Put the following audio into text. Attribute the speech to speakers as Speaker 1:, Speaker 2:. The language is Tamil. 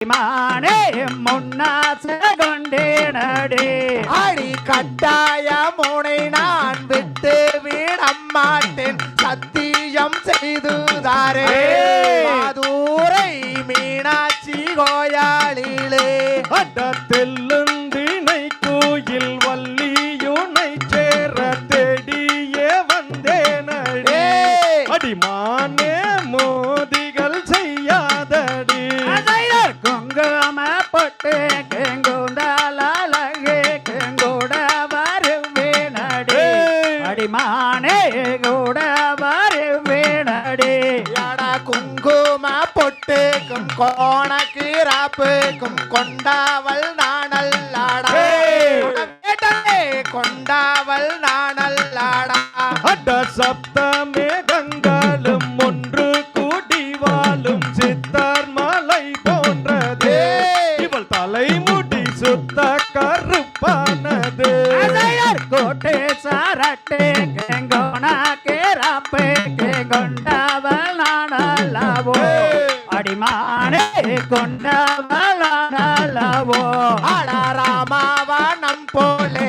Speaker 1: மானே முன்னாச கொண்டேனடே
Speaker 2: அடி கட்டாய முனை நான் விட்டு விடமாட்டேன் சத்தியம் செய்துதாரே மதுரை மீனாட்சி கோயாளிலே
Speaker 3: அடத்தெல்லுந்தினை கோயில் வள்ளியுனை சேர தேடியே வந்தேனடே அடிமானே மோதிகள் செய்யாதடி
Speaker 1: குங்கும பொட்டு கெங்குண்டலழகே கெங்கூட வருவேனடே அடிமானே கூட வருவேனடே
Speaker 2: எடா குங்கும பொட்டுக்கும் கோணக்கிராப்புக்கும் கொண்டாவல் நானல்லாடா கொண்டாவல் நானல்லாடா
Speaker 3: அட சப்தமே கங்களும் ஒன்று கூடி வாழும் சித்தார் மலை போன்றது இவள் தலைமுடி சுத்த கருப்பானது
Speaker 1: கோட்டை சாரட்டே கெங்கோனா கேராப்பே கொண்டவள் நானல்லவோ அடிமானே கொண்டவள் நானல்லவோ
Speaker 2: அட ராமாவனம் போலே